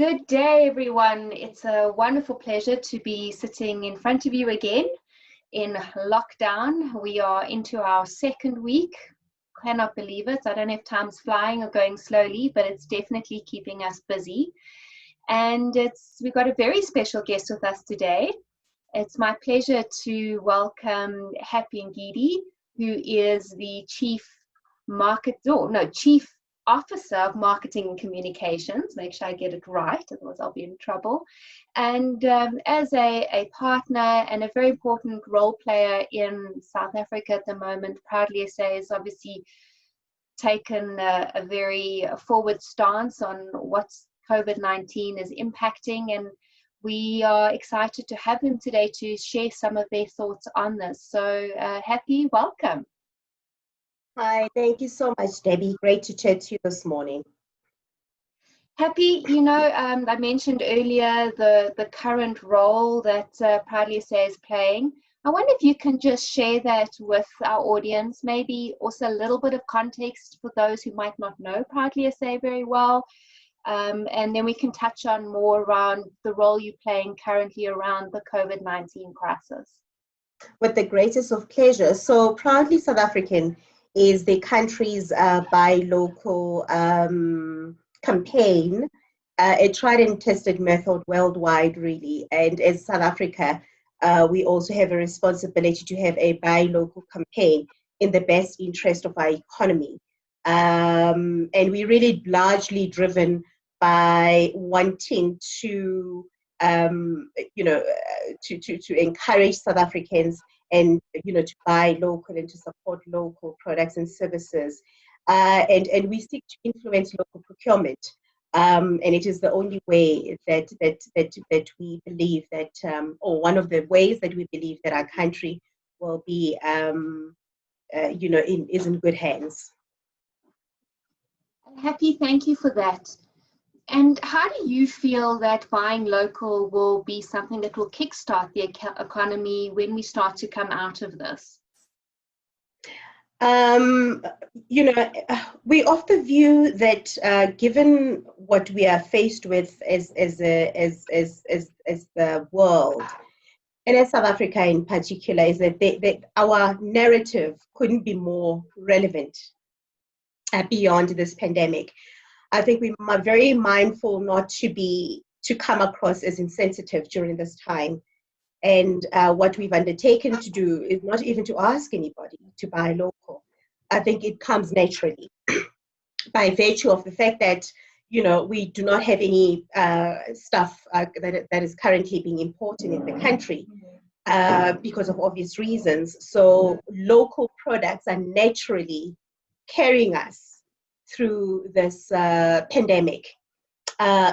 Good day, everyone. It's a wonderful pleasure to be sitting in front of you again in lockdown. We are into our second week. Cannot believe it. I don't know if time's flying or going slowly, but it's definitely keeping us busy. And we've got a very special guest with us today. It's my pleasure to welcome Happy Ngidi, who is the Chief Officer of Marketing and Communications. Make sure I get it right, otherwise I'll be in trouble. And as a partner and a very important role player in South Africa at the moment, Proudly SA has obviously taken a very forward stance on what COVID-19 is impacting, and we are excited to have him today to share some of their thoughts on this. So Happy, welcome. Hi, thank you so much, Debbie. Great to chat to you this morning. Happy, I mentioned earlier the current role that Proudly SA is playing. I wonder if you can just share that with our audience, maybe also a little bit of context for those who might not know Proudly SA very well, and then we can touch on more around the role you're playing currently around the COVID-19 crisis. With the greatest of pleasure. So Proudly South African is the country's buy local campaign, a tried and tested method worldwide, really. And as South Africa, we also have a responsibility to have a buy local campaign in the best interest of our economy. And we're really largely driven by wanting to, to encourage South Africans and to buy local and to support local products and services, and we seek to influence local procurement, and it is the only way that we believe that, or one of the ways that we believe that our country will be, is in good hands. Happy, thank you for that. And how do you feel that buying local will be something that will kickstart the economy when we start to come out of this? We of the view that given what we are faced with as the world, and as South Africa in particular, is that our narrative couldn't be more relevant beyond this pandemic. I think we are very mindful not to come across as insensitive during this time. And what we've undertaken to do is not even to ask anybody to buy local. I think it comes naturally by virtue of the fact that, we do not have any stuff that is currently being imported in the country because of obvious reasons. So local products are naturally carrying us through this pandemic.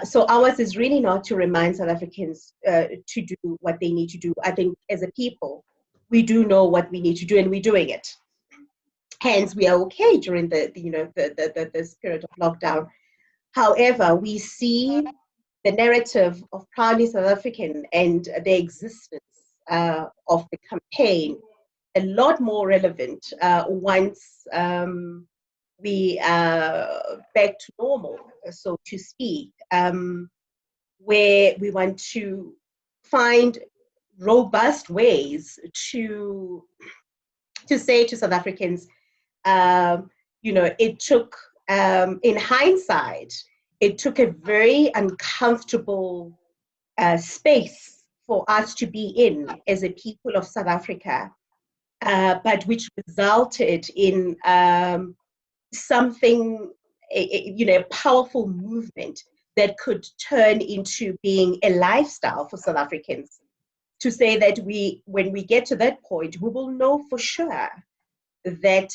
So ours is really not to remind South Africans to do what they need to do. I think as a people, we do know what we need to do and we're doing it. Hence, we are okay during the period of lockdown. However, we see the narrative of Proudly South African and the existence of the campaign a lot more relevant once we are back to normal, so to speak, where we want to find robust ways to say to South Africans, it took, in hindsight, it took a very uncomfortable space for us to be in as a people of South Africa, but which resulted in something, a powerful movement that could turn into being a lifestyle for South Africans, to say that when we get to that point, we will know for sure that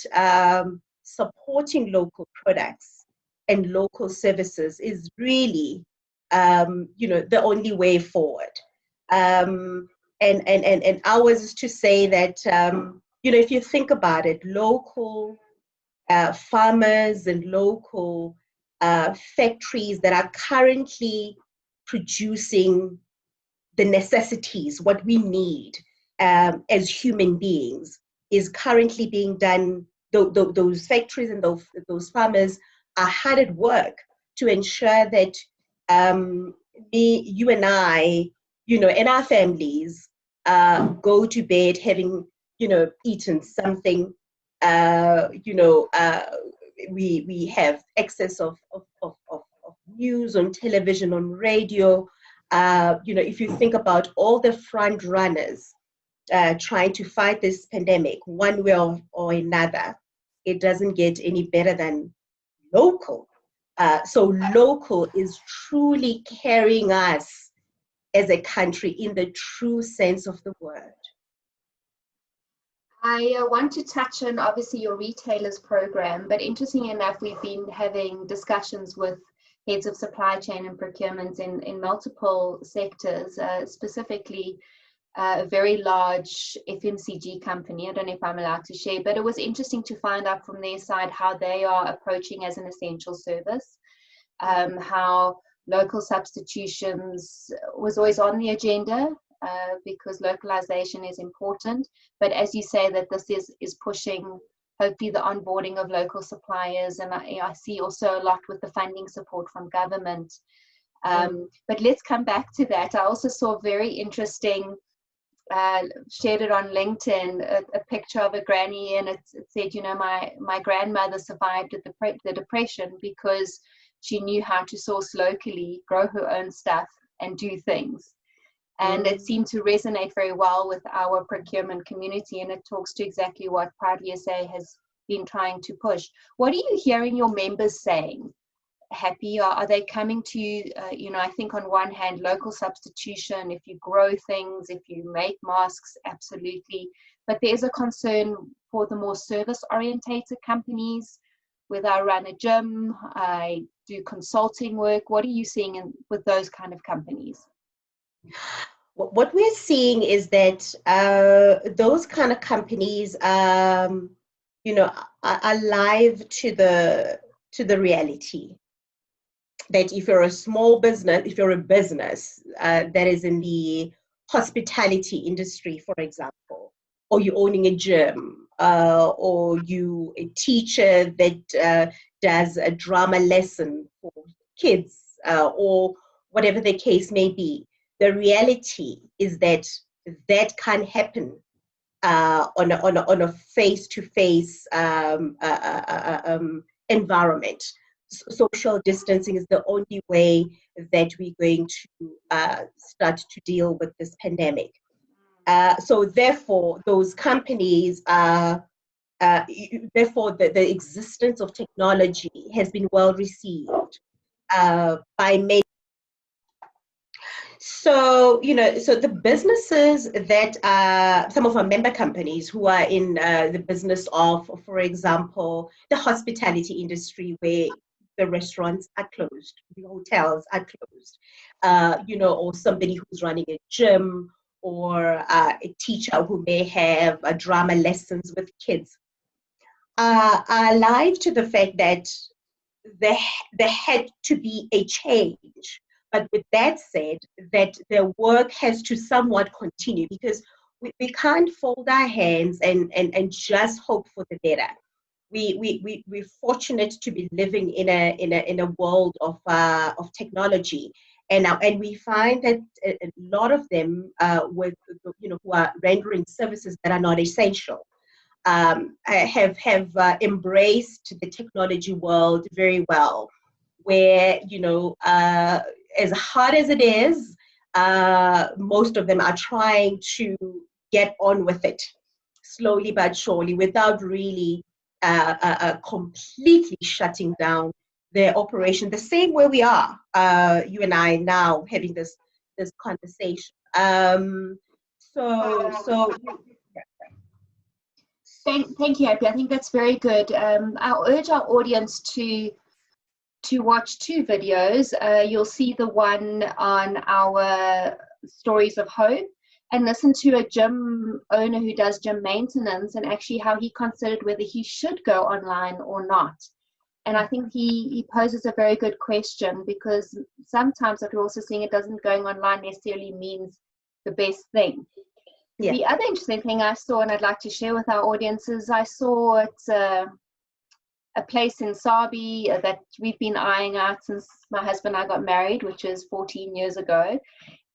supporting local products and local services is really, the only way forward. And ours is to say that, if you think about it, local farmers and local factories that are currently producing the necessities, what we need as human beings, is currently being done. Those factories and those farmers are hard at work to ensure that you and I, and our families go to bed having, eaten something, we have access of news on television, on radio. If you think about all the front runners trying to fight this pandemic one way or another, it doesn't get any better than local. So local is truly carrying us as a country in the true sense of the word. I want to touch on obviously your retailers program, but interestingly enough, we've been having discussions with heads of supply chain and procurement in multiple sectors, specifically a very large FMCG company. I don't know if I'm allowed to share, but it was interesting to find out from their side how they are approaching as an essential service, how local substitutions was always on the agenda, because localization is important. But as you say, that this is pushing hopefully the onboarding of local suppliers, and I see also a lot with the funding support from government. But let's come back to that. I also saw very interesting, shared it on LinkedIn, a picture of a granny, and it said, my grandmother survived the depression because she knew how to source locally, grow her own stuff, and do things. And it seemed to resonate very well with our procurement community, and it talks to exactly what Proud USA has been trying to push. What are you hearing your members saying? Happy? Are they coming to you? I think on one hand, local substitution, if you grow things, if you make masks, absolutely. But there's a concern for the more service-orientated companies. Whether I run a gym, I do consulting work. What are you seeing with those kind of companies? What we're seeing is that those kind of companies, are alive to the reality that if you're a small business, if you're a business that is in the hospitality industry, for example, or you're owning a gym, or you a teacher that does a drama lesson for kids, or whatever the case may be, the reality is that that can't happen on a face-to-face environment. Social distancing is the only way that we're going to start to deal with this pandemic. So therefore, those companies therefore the existence of technology has been well received by many. So, so the businesses that some of our member companies who are in the business of, for example, the hospitality industry, where the restaurants are closed, the hotels are closed, or somebody who's running a gym, or a teacher who may have drama lessons with kids, are alive to the fact that there had to be a change. But with that said, that the work has to somewhat continue, because we can't fold our hands and just hope for the better. We're fortunate to be living in a world of technology, and we find that a lot of them who are rendering services that are not essential have embraced the technology world very well, where as hard as it is, most of them are trying to get on with it slowly but surely, without really completely shutting down their operation, the same way we are, you and I now having this conversation. Thank you, Happy. I think that's very good. I'll urge our audience to watch two videos. You'll see the one on our stories of hope, and listen to a gym owner who does gym maintenance, and actually how he considered whether he should go online or not. And I think he poses a very good question, because sometimes what we're also seeing, it doesn't going online necessarily means the best thing. Yeah. The other interesting thing I saw, and I'd like to share with our audiences, I saw it a place in Sabi that we've been eyeing out since my husband and I got married, which is 14 years ago.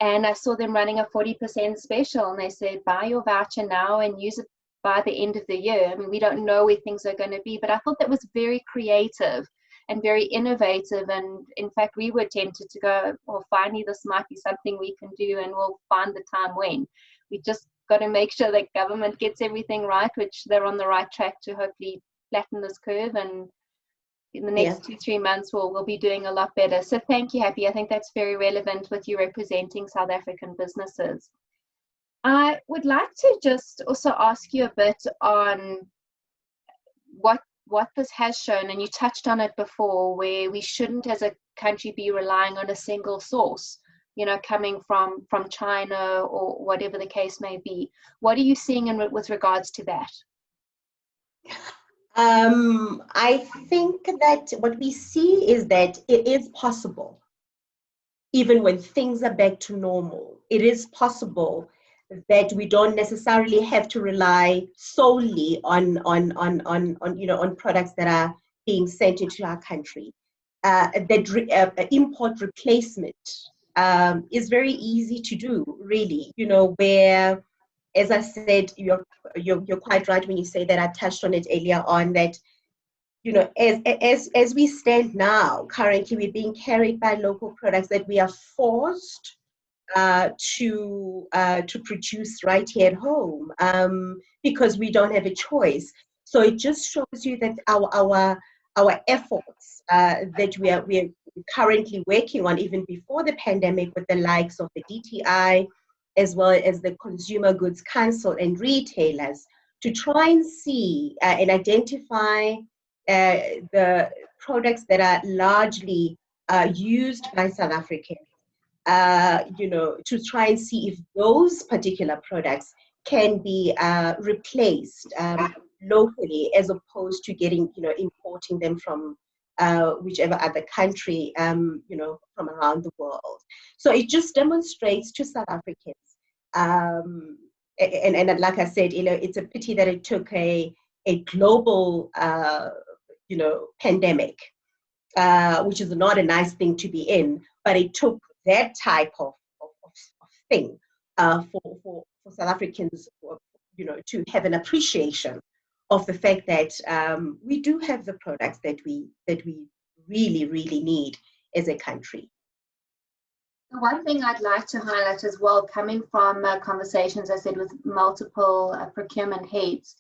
And I saw them running a 40% special, and they said, buy your voucher now and use it by the end of the year. I mean, we don't know where things are going to be, but I thought that was very creative and very innovative. And in fact, we were tempted to go, well, finally, this might be something we can do, and we'll find the time when. We just got to make sure that government gets everything right, which they're on the right track to hopefully flatten this curve. And in the next 2-3 months, we'll be doing a lot better. So thank you, Happy. I think that's very relevant with you representing South African businesses. I would like to just also ask you a bit on what this has shown, and you touched on it before, where we shouldn't as a country be relying on a single source, you know, coming from China or whatever the case may be. What are you seeing with regards to that? I think that what we see is that it is possible, even when things are back to normal, it is possible that we don't necessarily have to rely solely on products that are being sent into our country. Import replacement is very easy to do, really. You know, where, as I said, you're quite right when you say that. I touched on it earlier on, that, you know, as we stand now, currently we're being carried by local products that we are forced to produce right here at home, because we don't have a choice. So it just shows you that our efforts that we're currently working on, even before the pandemic, with the likes of the DTI, as well as the Consumer Goods Council and retailers, to try and see and identify the products that are largely used by South Africans, to try and see if those particular products can be replaced locally, as opposed to importing them from whichever other country, from around the world. So it just demonstrates to South Africans, and like I said, it's a pity that it took a global, pandemic, which is not a nice thing to be in, but it took that type of thing for South Africans, to have an appreciation of the fact that we do have the products that we really, really need as a country. The one thing I'd like to highlight as well, coming from conversations I said with multiple procurement heads,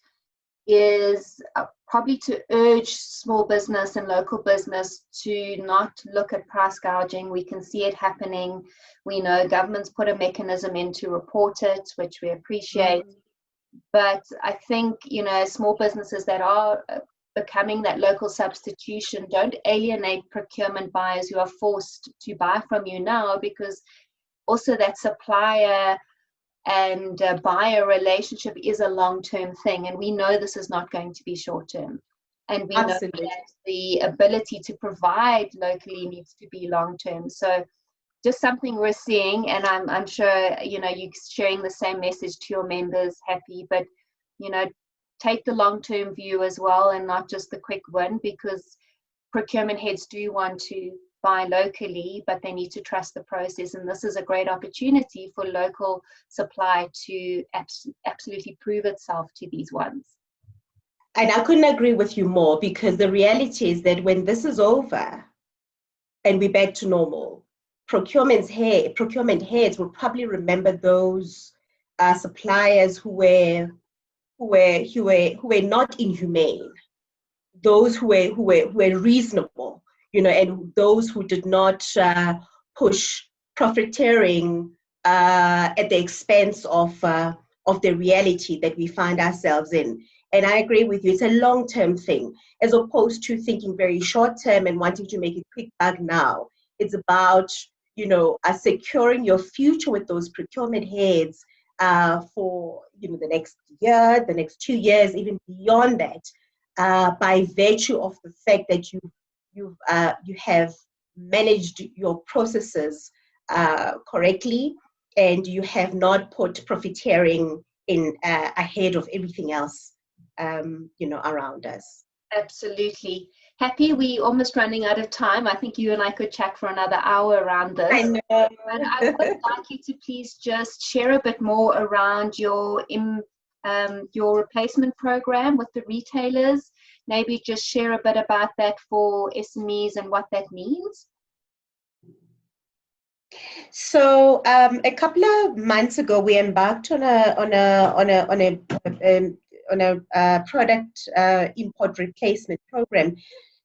is probably to urge small business and local business to not look at price gouging. We can see it happening. We know government's put a mechanism in to report it, which we appreciate. But I think, small businesses that are becoming that local substitution, don't alienate procurement buyers who are forced to buy from you now, because also that supplier and buyer relationship is a long-term thing, and we know this is not going to be short-term, and we Absolutely. know that the ability to provide locally needs to be long-term. So just something we're seeing, and I'm sure you're sharing the same message to your members, Happy, but take the long-term view as well, and not just the quick win, because procurement heads do want to buy locally, but they need to trust the process, and this is a great opportunity for local supply to absolutely prove itself to these ones. And I couldn't agree with you more, because the reality is that when this is over and we're back to normal, procurement heads will probably remember those suppliers who were not inhumane, those who were reasonable, and those who did not push profiteering at the expense of the reality that we find ourselves in. And I agree with you, it's a long-term thing, as opposed to thinking very short-term and wanting to make a quick buck now. It's about, securing your future with those procurement heads for, the next year, the next 2 years, even beyond that, by virtue of the fact that you have managed your processes correctly, and you have not put profiteering in ahead of everything else, around us. Absolutely. Happy, we almost running out of time. I think you and I could chat for another hour around I this. know. But I would like you to please just share a bit more around your replacement program with the retailers. Maybe just share a bit about that for SMEs and what that means. So a couple of months ago, we embarked on a product import replacement program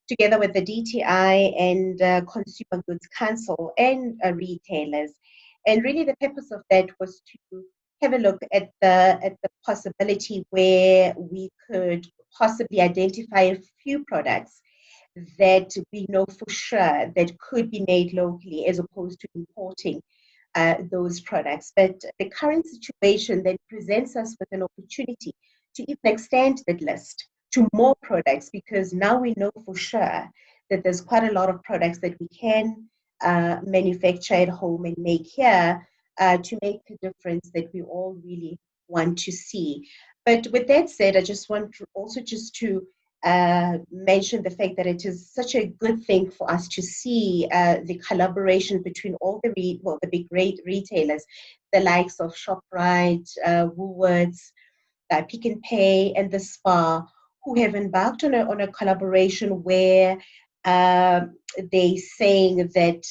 together with the DTI and Consumer Goods Council and retailers. And really, the purpose of that was to have a look at the possibility where we could possibly identify a few products that we know for sure that could be made locally as opposed to importing those products. But the current situation then presents us with an opportunity to even extend that list to more products, because now we know for sure that there's quite a lot of products that we can manufacture at home and make here to make the difference that we all really want to see. But with that said, I just want to also just to mention the fact that it is such a good thing for us to see the collaboration between all the big retailers, the likes of ShopRite, Woolworths, Pick n Pay, and the Spar, who have embarked on a collaboration where they saying that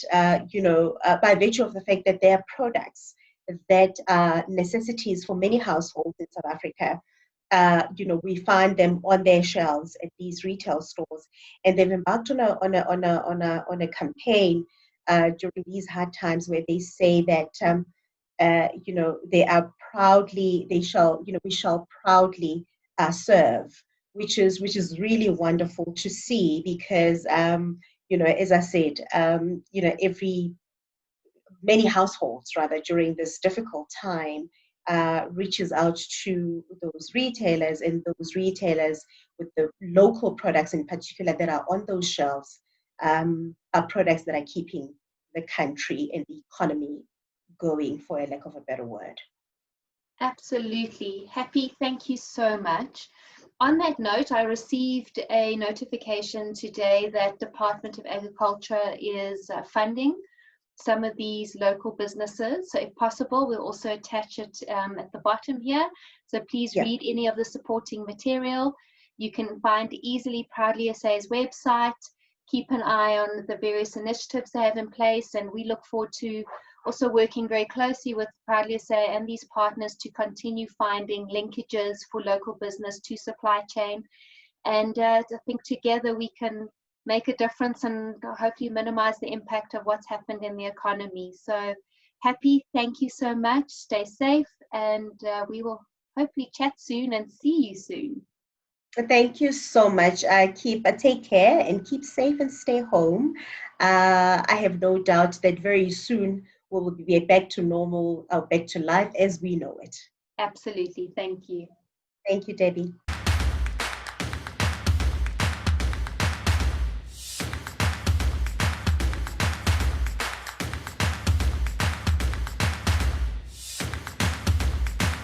by virtue of the fact that they are products that are necessities for many households in South Africa. We find them on their shelves at these retail stores, and they've embarked on a campaign during these hard times where they say that we shall proudly serve, which is really wonderful to see, because as I said, many households rather during this difficult time reaches out to those retailers, and those retailers with the local products in particular that are on those shelves are products that are keeping the country and the economy going, for a lack of a better word. Absolutely. Happy, thank you so much. On that note, I received a notification today that Department of Agriculture is funding some of these local businesses. So if possible, we'll also attach it at the bottom here. So please read any of the supporting material. You can find easily Proudly SA's website. Keep an eye on the various initiatives they have in place, and we look forward to also working very closely with Proudly SA and these partners to continue finding linkages for local business to supply chain. And I think together we can make a difference and hopefully minimize the impact of what's happened in the economy. So Happy, thank you so much. Stay safe, and we will hopefully chat soon and see you soon. Thank you so much. Take care and keep safe and stay home. I have no doubt that very soon we will be back to normal, back to life as we know it. Absolutely. Thank you. Thank you, Debbie.